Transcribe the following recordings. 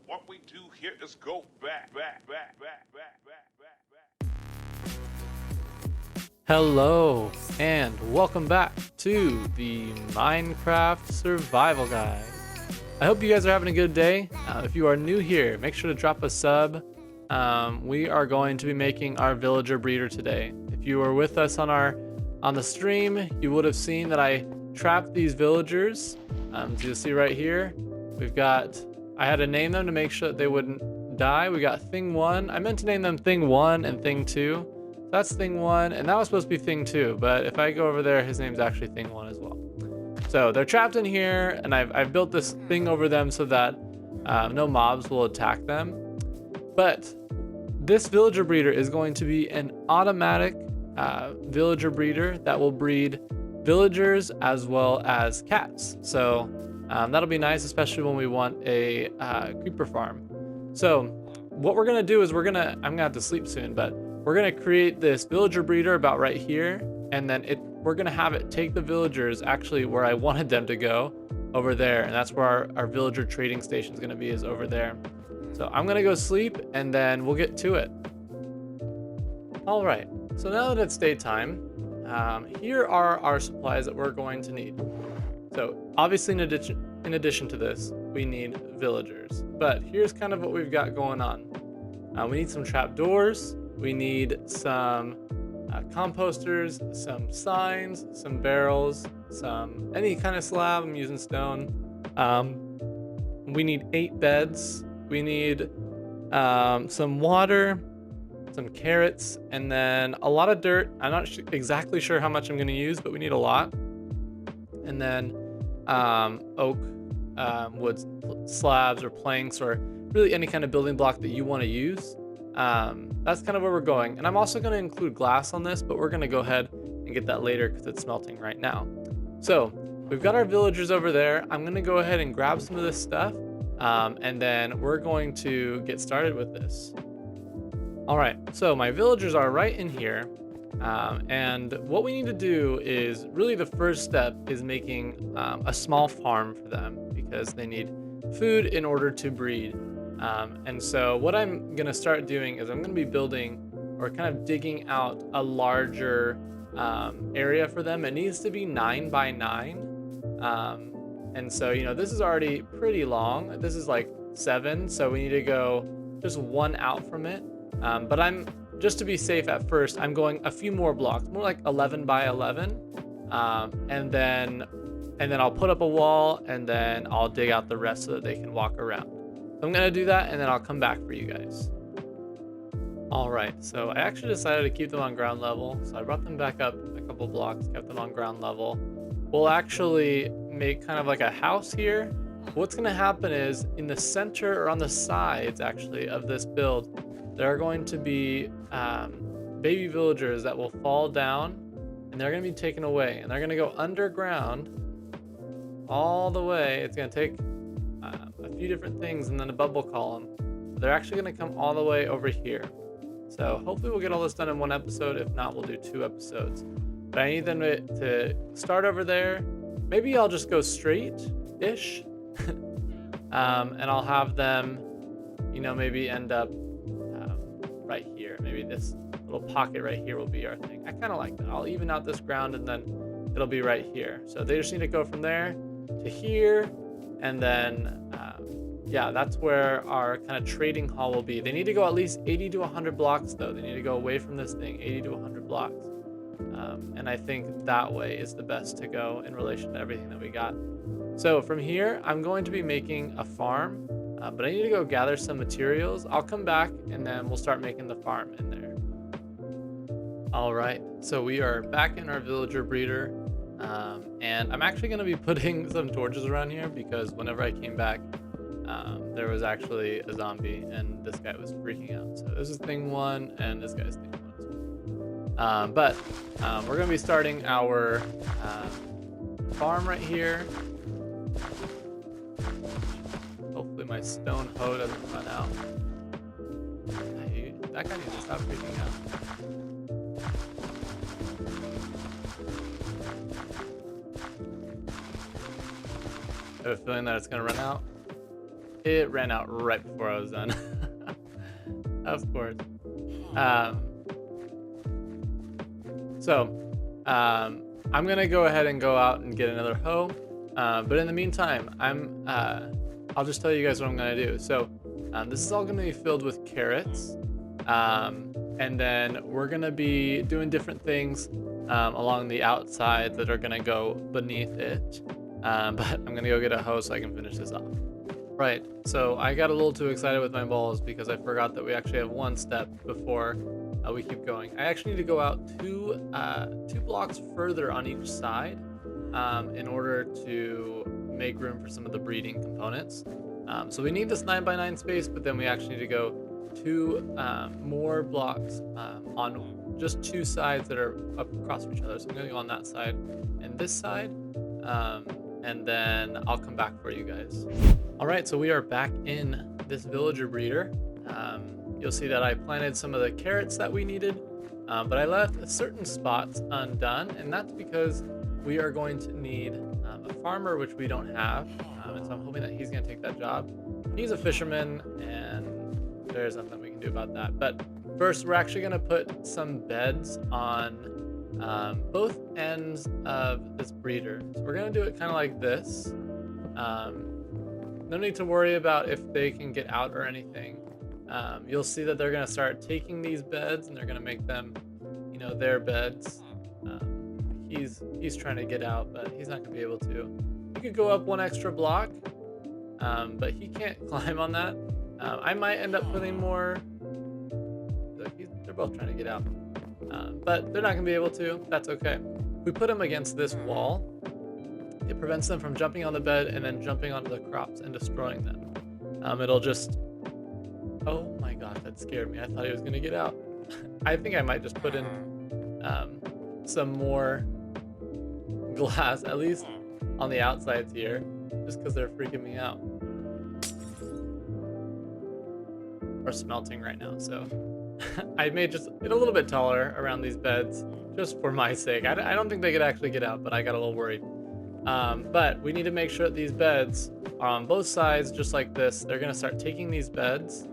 What we do here is go back. Hello, and welcome back to the Minecraft Survival Guide. I hope you guys are having a good day. If you are new here, make sure to drop a sub. We are going to be making our villager breeder today. If you were with us on the stream, you would have seen that I trapped these villagers. As you'll see right here, I had to name them to make sure that they wouldn't die. We got Thing 1. I meant to name them Thing 1 and Thing 2. That's Thing 1, and that was supposed to be Thing 2, but if I go over there, his name's actually Thing 1 as well. So they're trapped in here, and I've built this thing over them so that no mobs will attack them. But this villager breeder is going to be an automatic villager breeder that will breed villagers as well as cats. So that'll be nice, especially when we want a creeper farm. So what we're gonna do is I'm gonna have to sleep soon, but we're gonna create this villager breeder about right here, and then we're gonna have it take the villagers actually where I wanted them to go, over there, and that's where our villager trading station is gonna be, is over there. So I'm gonna go sleep, and then we'll get to it. All right, so now that it's daytime, here are our supplies that we're going to need. So obviously in addition to this, we need villagers, but here's kind of what we've got going on. We need some trapdoors, we need some composters, some signs, some barrels, any kind of slab. I'm using stone. We need 8 beds. We need some water, some carrots, and then a lot of dirt. I'm not exactly sure how much I'm going to use, but we need a lot. And then oak, wood slabs or planks, or really any kind of building block that you want to use. That's kind of where we're going. And I'm also going to include glass on this, but we're going to go ahead and get that later because it's smelting right now. So we've got our villagers over there. I'm going to go ahead and grab some of this stuff, and then we're going to get started with this. All right, so my villagers are right in here. And what we need to do is, really the first step is making a small farm for them, because they need food in order to breed. And so what I'm going to start doing is I'm going to be building, or kind of digging out, a larger area for them. It needs to be 9 by 9. And so, this is already pretty long. This is like 7, so we need to go just 1 out from it. But just to be safe at first, I'm going a few more blocks, more like 11 by 11. And then I'll put up a wall, and then I'll dig out the rest so that they can walk around. So I'm gonna do that, and then I'll come back for you guys. All right, so I actually decided to keep them on ground level. So I brought them back up a couple blocks, kept them on ground level. We'll actually make kind of like a house here. What's gonna happen is, in the center, or on the sides actually, of this build, there are going to be baby villagers that will fall down, and they're gonna be taken away, and they're gonna go underground all the way. It's gonna take a few different things and then a bubble column. But they're actually gonna come all the way over here. So hopefully we'll get all this done in 1 episode. If not, we'll do 2 episodes. But I need them to start over there. Maybe I'll just go straight-ish. And I'll have them, maybe end up right here. Maybe this little pocket right here will be our thing. I kind of like that. I'll even out this ground, and then it'll be right here. So they just need to go from there to here, and then yeah, that's where our kind of trading hall will be. They need to go at least 80 to 100 blocks though. They need to go away from this thing, 80 to 100 blocks. And I think that way is the best to go in relation to everything that we got. So from here, I'm going to be making a farm, but I need to go gather some materials. I'll come back, and then we'll start making the farm in there. All right, so we are back in our villager breeder. And I'm actually going to be putting some torches around here, because whenever I came back, there was actually a zombie, and this guy was freaking out. So this is Thing 1, and this guy's Thing 1 as well. We're going to be starting our farm right here. Hopefully my stone hoe doesn't run out. That guy needs to stop freaking out. I have a feeling that it's going to run out. It ran out right before I was done. Of course. Um, I'm gonna go ahead and go out and get another hoe. But in the meantime, I'll just tell you guys what I'm gonna do. So this is all gonna be filled with carrots. And then we're gonna be doing different things along the outside that are gonna go beneath it. But I'm gonna go get a hoe so I can finish this off. Right, so I got a little too excited with my balls because I forgot that we actually have one step before we keep going. I actually need to go out two blocks further on each side in order to make room for some of the breeding components. So we need this 9x9 space, but then we actually need to go two more blocks on just two sides that are up across each other. So I'm gonna go on that side and this side, and then I'll come back for you guys. All right, so we are back in this villager breeder. You'll see that I planted some of the carrots that we needed, but I left certain spots undone, and that's because we are going to need a farmer, which we don't have, and so I'm hoping that he's gonna take that job. He's a fisherman, and there's nothing we can do about that. But first, we're actually gonna put some beds on both ends of this breeder. So we're gonna do it kind of like this. No need to worry about if they can get out or anything. You'll see that they're gonna start taking these beds and they're gonna make them, their beds. He's trying to get out, but he's not gonna be able to. He could go up one extra block, but he can't climb on that. I might end up putting more. They're both trying to get out, but they're not gonna be able to. That's okay. We put them against this wall. It prevents them from jumping on the bed and then jumping onto the crops and destroying them. It'll just... Oh my gosh, that scared me. I thought he was gonna get out. I think I might just put in some more glass, at least on the outsides here, just because they're freaking me out. Or smelting right now, so I made just it a little bit taller around these beds just for my sake. I don't think they could actually get out, but I got a little worried. But we need to make sure that these beds are on both sides, just like this. They're gonna start taking these beds,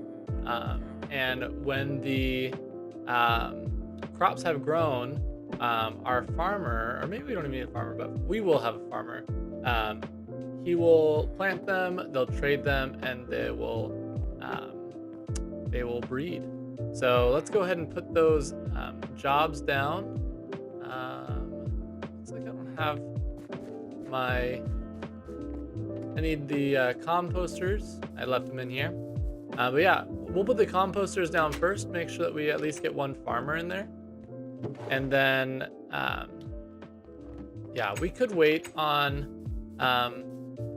and when the crops have grown, our farmer, or maybe we don't even need a farmer, but we will have a farmer. He will plant them, they'll trade them, and they will breed. So let's go ahead and put those jobs down. Looks like I don't have I need the composters. I left them in here. But yeah, we'll put the composters down first, make sure that we at least get one farmer in there. And then, yeah, we could wait on,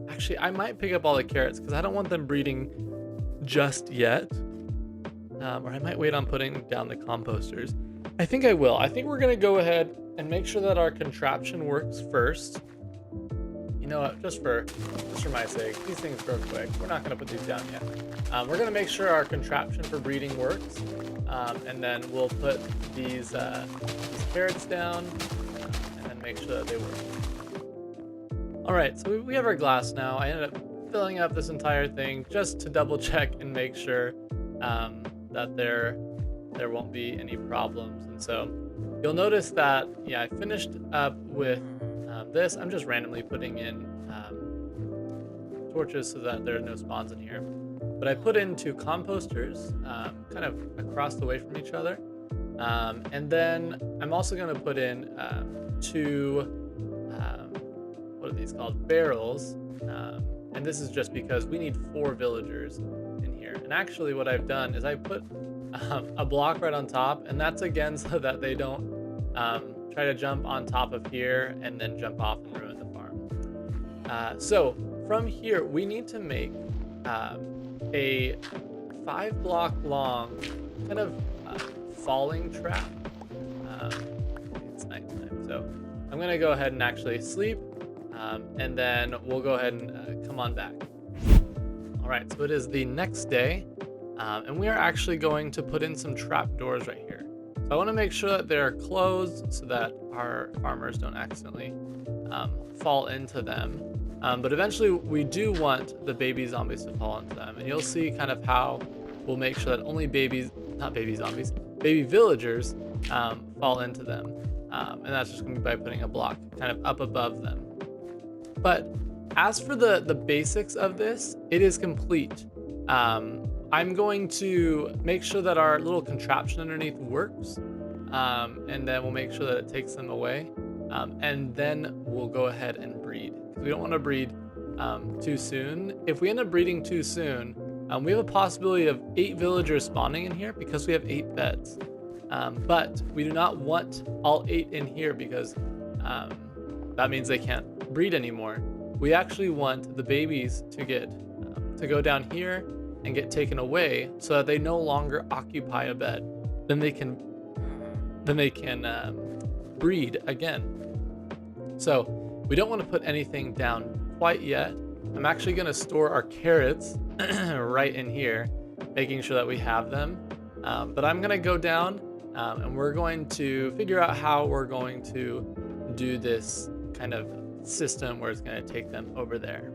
actually, I might pick up all the carrots because I don't want them breeding just yet. Or I might wait on putting down the composters. I think I will. I think we're gonna go ahead and make sure that our contraption works first. You know what, just for my sake, these things grow quick. We're not gonna put these down yet. We're gonna make sure our contraption for breeding works. And then we'll put these carrots down and then make sure that they work. All right, so we have our glass now. I ended up filling up this entire thing just to double check and make sure that there won't be any problems. And so you'll notice that, yeah, I finished up with this. I'm just randomly putting in torches so that there are no spawns in here. But I put in two composters kind of across the way from each other. And then I'm also going to put in two, what are these called? Barrels. And this is just because we need 4 villagers in here. And actually what I've done is I put a block right on top, and that's again so that they don't try to jump on top of here and then jump off and ruin the farm. So from here, we need to make a 5-block long kind of falling trap. It's nighttime, so I'm gonna go ahead and actually sleep, and then we'll go ahead and come on back. All right, so it is the next day, and we are actually going to put in some trap doors right here. So I want to make sure that they're closed so that our farmers don't accidentally fall into them. But eventually we do want the baby zombies to fall into them, and you'll see kind of how we'll make sure that only not baby zombies, baby villagers fall into them. And that's just gonna be by putting a block kind of up above them. But as for the basics of this, it is complete. I'm going to make sure that our little contraption underneath works, and then we'll make sure that it takes them away, and then we'll go ahead and breed. We don't want to breed too soon. If we end up breeding too soon, we have a possibility of 8 villagers spawning in here because we have 8 beds. But we do not want all 8 in here because that means they can't breed anymore. We actually want the babies to go down here and get taken away so that they no longer occupy a bed. Then they can breed again. So we don't want to put anything down quite yet. I'm actually going to store our carrots right in here, making sure that we have them. But I'm going to go down and we're going to figure out how we're going to do this kind of system where it's going to take them over there.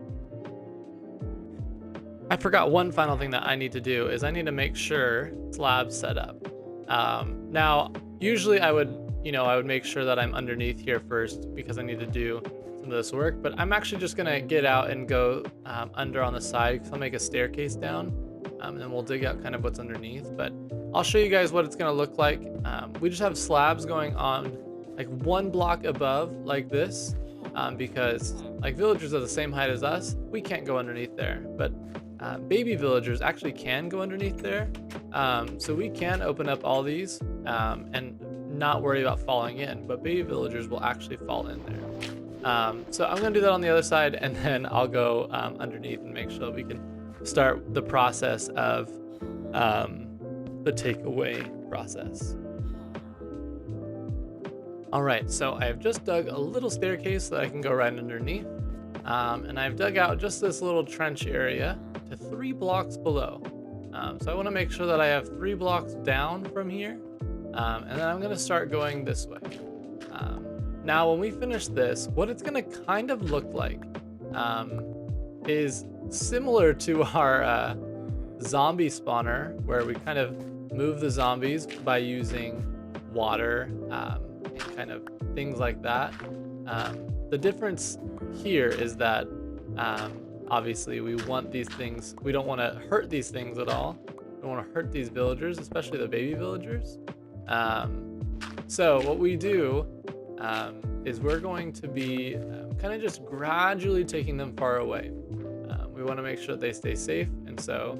I forgot one final thing that I need to do is I need to make sure slabs set up. Now, usually I would make sure that I'm underneath here first because I need to do some of this work, but I'm actually just gonna get out and go under on the side because I'll make a staircase down, and then we'll dig out kind of what's underneath. But I'll show you guys what it's gonna look like. We just have slabs going on like 1 block above like this, because like villagers are the same height as us, we can't go underneath there, but baby villagers actually can go underneath there. So we can open up all these and not worry about falling in, but baby villagers will actually fall in there. So I'm gonna do that on the other side, and then I'll go underneath and make sure we can start the process of the takeaway process. All right, so I have just dug a little staircase so that I can go right underneath. And I've dug out just this little trench area to 3 blocks below. So I want to make sure that I have 3 blocks down from here, and then I'm going to start going this way. Now when we finish this, what it's going to kind of look like is similar to our zombie spawner, where we kind of move the zombies by using water and kind of things like that. The difference here is that obviously we want these things, we don't want to hurt these things at all. We don't want to hurt these villagers, especially the baby villagers. So what we do is we're going to be kind of just gradually taking them far away. We want to make sure that they stay safe, and so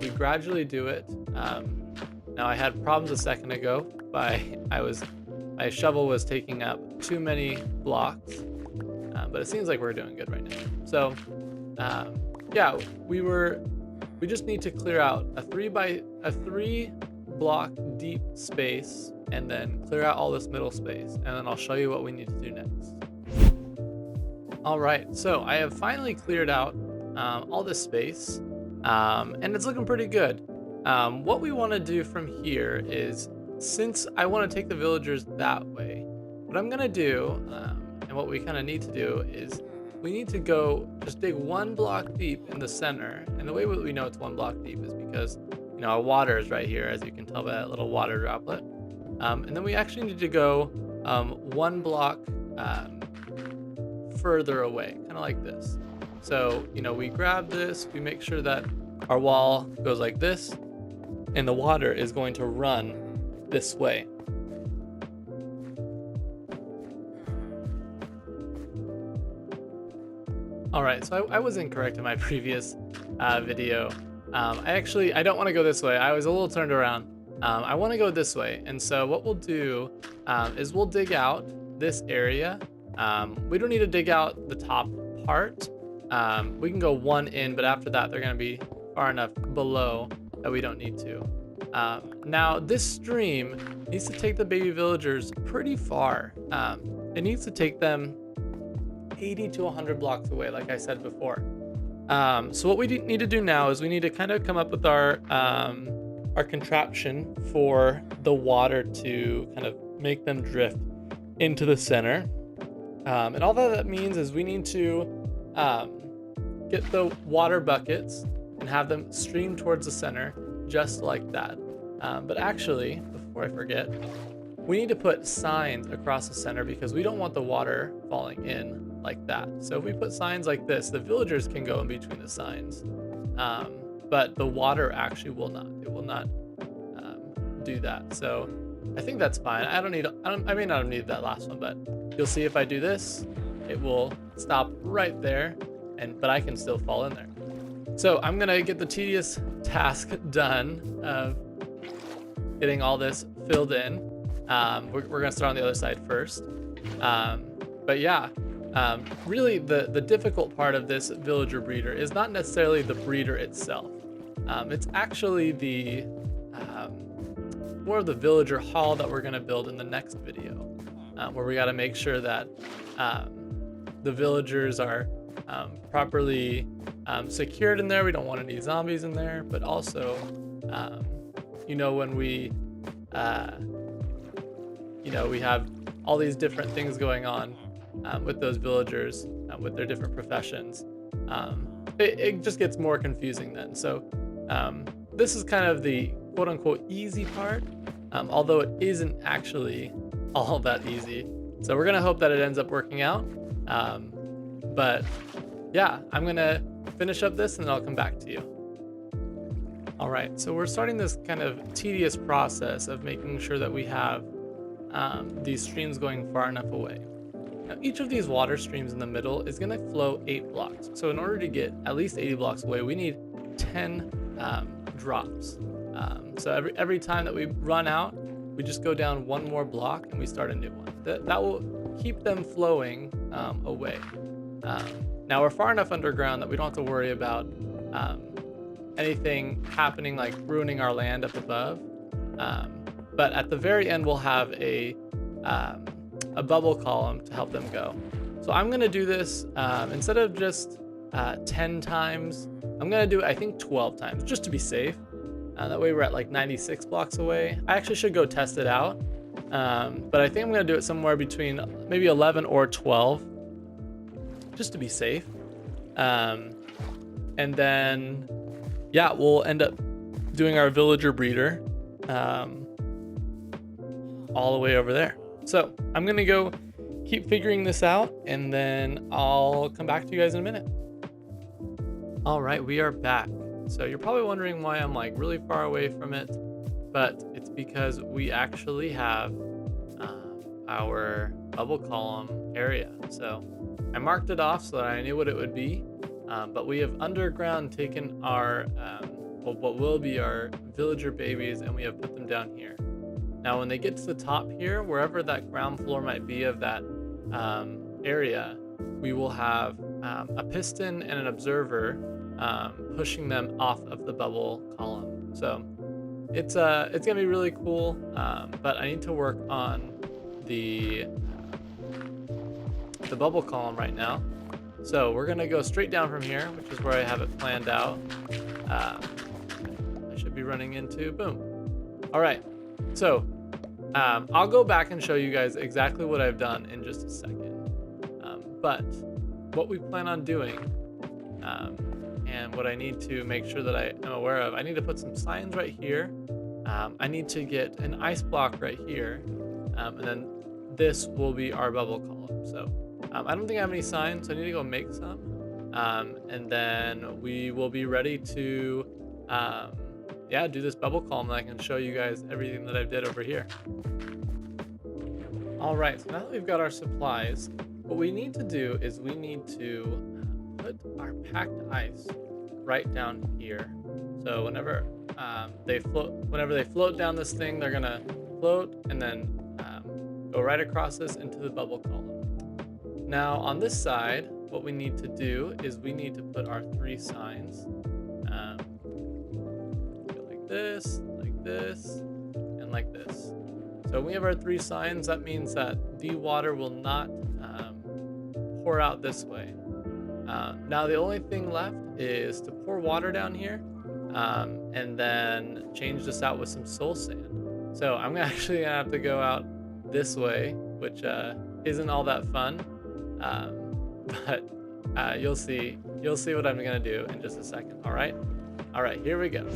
we gradually do it. Now I had problems a second ago my shovel was taking up too many blocks, but it seems like we're doing good right now. So we just need to clear out a 3 block deep space, and then clear out all this middle space, and then I'll show you what we need to do next. All right, so I have finally cleared out all this space, and it's looking pretty good. What we want to do from here is, since I want to take the villagers that way, what I'm gonna do, and what we kind of need to do, is we need to go just dig 1 block deep in the center. And the way we know it's 1 block deep is because our water is right here, as you can tell by that little water droplet. And then we actually need to go 1 block further away, kind of like this. So we grab this, we make sure that our wall goes like this, and the water is going to run this way. All right, so I was incorrect in my previous video. I don't want to go this way. I was a little turned around. I want to go this way, and so what we'll do is we'll dig out this area. We don't need to dig out the top part. We can go 1 in, but after that they're going to be far enough below that we don't need to. Now this stream needs to take the baby villagers pretty far. It needs to take them 80 to 100 blocks away, like I said before. So what we need to do now is we need to kind of come up with our contraption for the water to kind of make them drift into the center. And all that means is we need to get the water buckets and have them stream towards the center, just like that. But actually, before I forget, we need to put signs across the center because we don't want the water falling in like that. So if we put signs like this, the villagers can go in between the signs, but the water actually will not. It will not do that. So I think that's fine. I may not have needed that last one, but you'll see if I do this, it will stop right there, but I can still fall in there. So I'm gonna get the tedious task done of getting all this filled in. We're gonna start on the other side first. But yeah, really the difficult part of this villager breeder is not necessarily the breeder itself. It's actually the more of the villager hall that we're gonna build in the next video, where we gotta make sure that the villagers are properly secured in there. We don't want any zombies in there, but also, when we, we have all these different things going on with those villagers, with their different professions. It just gets more confusing then. So this is kind of the quote unquote easy part, although it isn't actually all that easy. So we're gonna hope that it ends up working out. But yeah, I'm gonna finish up this and then I'll come back to you. All right, so we're starting this kind of tedious process of making sure that we have these streams going far enough away. Now, each of these water streams in the middle is gonna flow 8 blocks. So in order to get at least 80 blocks away, we need 10 drops. So every time that we run out, we just go down one more block and we start a new one. That will keep them flowing away. Now we're far enough underground that we don't have to worry about anything happening like ruining our land up above. But at the very end, we'll have a bubble column to help them go. So I'm gonna do this instead of just 10 times, I'm gonna do it, I think 12 times, just to be safe. That way we're at like 96 blocks away. I actually should go test it out. But I think I'm gonna do it somewhere between maybe 11 or 12, just to be safe. And then, yeah, we'll end up doing our villager breeder all the way over there. So I'm gonna go keep figuring this out and then I'll come back to you guys in a minute. All right, we are back. So you're probably wondering why I'm like really far away from it, but it's because we actually have our bubble column area. So I marked it off so that I knew what it would be, but we have underground taken our, what will be our villager babies, and we have put them down here. Now, when they get to the top here, wherever that ground floor might be of that area, we will have a piston and an observer pushing them off of the bubble column. So it's gonna be really cool, but I need to work on the bubble column right now. So we're gonna go straight down from here, which is where I have it planned out. I should be running into, boom. All right, so I'll go back and show you guys exactly what I've done in just a second. But what we plan on doing, and what I need to make sure that I am aware of, I need to put some signs right here. I need to get an ice block right here, and then this will be our bubble column. So I don't think I have any signs, so I need to go make some, and then we will be ready to do this bubble column, and I can show you guys everything that I did over here. All right, so now that we've got our supplies, what we need to do is we need to put our packed ice right down here. So whenever they float down this thing, they're gonna float and then go right across this into the bubble column. Now on this side, what we need to do is we need to put our 3 signs. Like this, and like this. So when we have our 3 signs, that means that the water will not pour out this way. Now the only thing left is to pour water down here, and then change this out with some soul sand. So I'm actually gonna have to go out this way, which isn't all that fun, but You'll see what I'm gonna do in just a second. All right, here we go.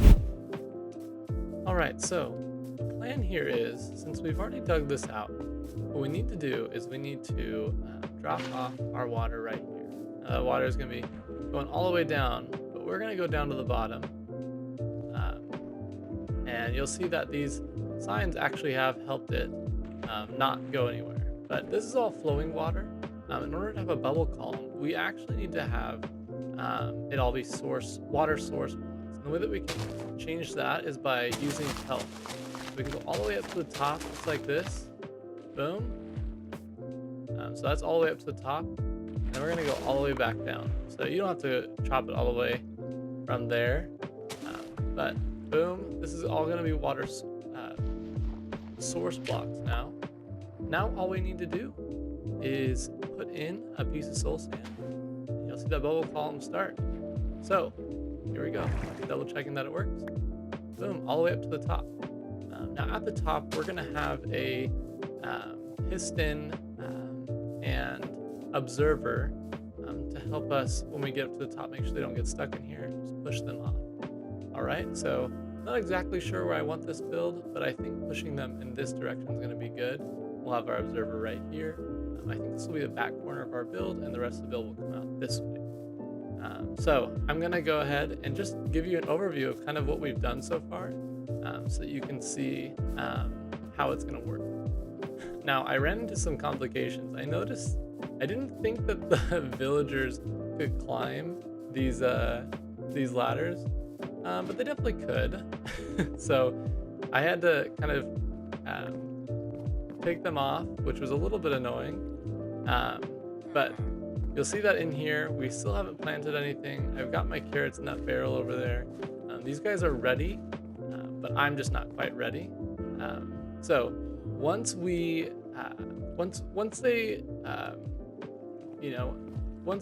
All right, so the plan here is, since we've already dug this out, what we need to do is we need to drop off our water right here. Water is gonna be going all the way down, but we're gonna go down to the bottom, and you'll see that these signs actually have helped it not go anywhere. But this is all flowing water. In order to have a bubble column, we actually need to have it all be water source blocks. And the way that we can change that is by using help. We can go all the way up to the top, just like this. Boom. So that's all the way up to the top. And we're gonna go all the way back down. So you don't have to chop it all the way from there. But boom, this is all gonna be water source blocks now. Now all we need to do is put in a piece of soul sand. And you'll see that bubble column start. So here we go. Double checking that it works. Boom, all the way up to the top. Now at the top, we're gonna have a piston and observer to help us when we get up to the top, make sure they don't get stuck in here. Just push them off. All right, so not exactly sure where I want this build, but I think pushing them in this direction is gonna be good. We'll have our observer right here. I think this will be the back corner of our build, and the rest of the build will come out this way. So I'm gonna go ahead and just give you an overview of kind of what we've done so far, so that you can see how it's gonna work. Now, I ran into some complications. I noticed I didn't think that the villagers could climb these ladders, but they definitely could. So I had to kind of take them off, which was a little bit annoying. But you'll see that in here, we still haven't planted anything. I've got my carrots in that barrel over there. These guys are ready, but I'm just not quite ready. So once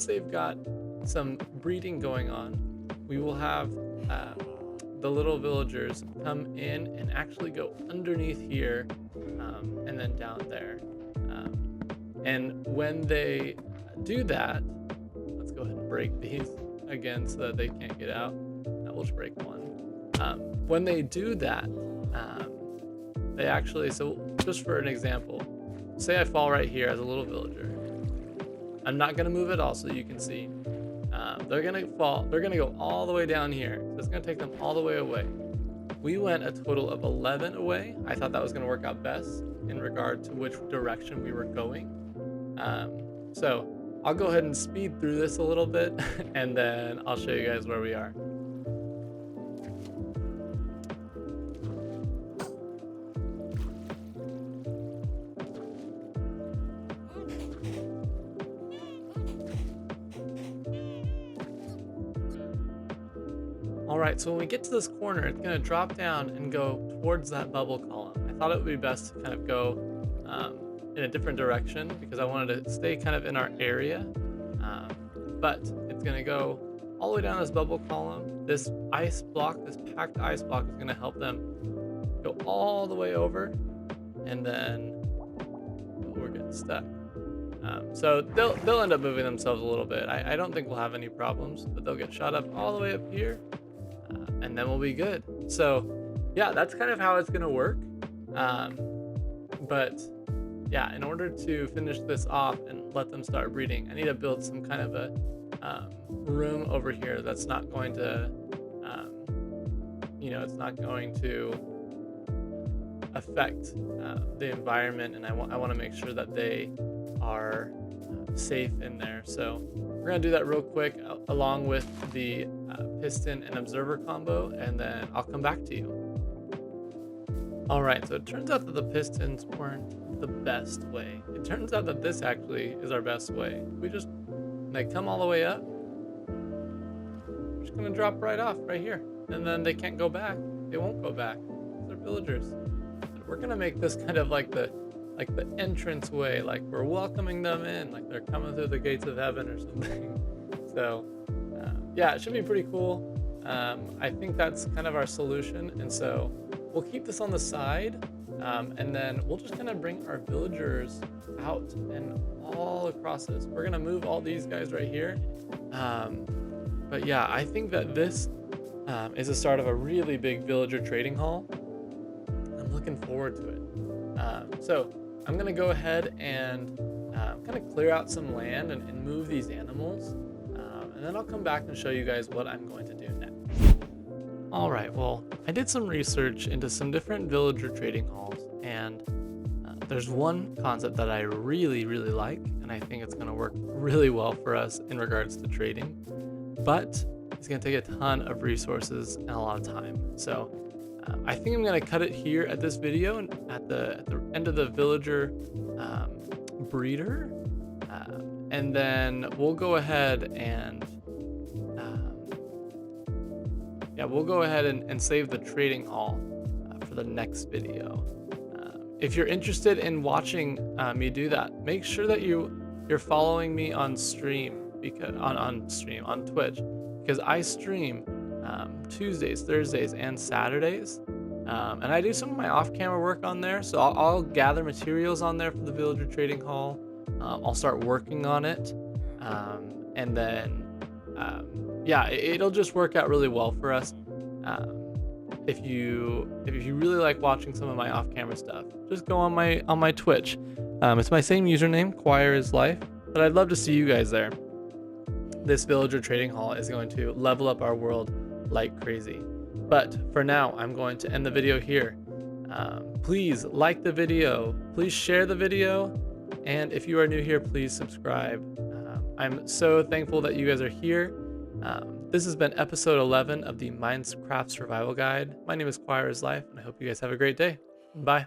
they've got some breeding going on, we will have the little villagers come in and actually go underneath here, and then down there. And when they do that, let's go ahead and break these again so that they can't get out. Now we'll just break one. When they do that, they actually, so just for an example, say I fall right here as a little villager. I'm not gonna move at all so you can see. They're gonna go all the way down here. So it's gonna take them all the way away. We went a total of 11 away. I thought that was gonna work out best in regard to which direction we were going. So I'll go ahead and speed through this a little bit and then I'll show you guys where we are. All right, so when we get to this corner, it's gonna drop down and go towards that bubble column. I thought it would be best to kind of go in a different direction because I wanted to stay kind of in our area. But it's gonna go all the way down this bubble column. This ice block, this packed ice block is gonna help them go all the way over, and then we're getting stuck. So they'll end up moving themselves a little bit. I don't think we'll have any problems, but they'll get shot up all the way up here, and then we'll be good. So yeah, that's kind of how it's gonna work. But yeah, in order to finish this off and let them start breeding, I need to build some kind of a room over here that's not going to, it's not going to affect the environment, and I want to make sure that they are safe in there. So we're gonna do that real quick along with the piston and observer combo, and then I'll come back to you. All right, so it turns out that the pistons weren't the best way. It turns out that this actually is our best way. They come all the way up. We're just gonna drop right off right here, and then they can't go back. They won't go back. They're villagers. And we're gonna make this kind of like the entrance way, like we're welcoming them in, like they're coming through the gates of heaven or something. So yeah, it should be pretty cool. I think that's kind of our solution, and so we'll keep this on the side, and then we'll just kind of bring our villagers out and all across this. We're gonna move all these guys right here. But yeah, I think that this is the start of a really big villager trading hall. I'm looking forward to it. So I'm gonna go ahead and kind of clear out some land and move these animals. And then I'll come back and show you guys what I'm going to do next. All right, well, I did some research into some different villager trading halls, and there's one concept that I really, really like, and I think it's gonna work really well for us in regards to trading, but it's gonna take a ton of resources and a lot of time. So I think I'm gonna cut it here at this video, and at the end of the villager breeder, and then we'll go ahead and we'll go ahead and save the trading hall for the next video. If you're interested in watching me do that, make sure that you're following me on stream, because on Twitch, because I stream Tuesdays, Thursdays, and Saturdays, and I do some of my off-camera work on there. So I'll gather materials on there for the villager trading hall. I'll start working on it, and then it'll just work out really well for us. If you really like watching some of my off-camera stuff, just go on my Twitch. It's my same username, Choir is Life, but I'd love to see you guys there. This villager trading hall is going to level up our world like crazy. But for now, I'm going to end the video here. Please like the video, please share the video, and if you are new here, please subscribe. I'm so thankful that you guys are here. This has been episode 11 of the Minecraft Survival Guide. My name is Choir is Life, and I hope you guys have a great day. Bye.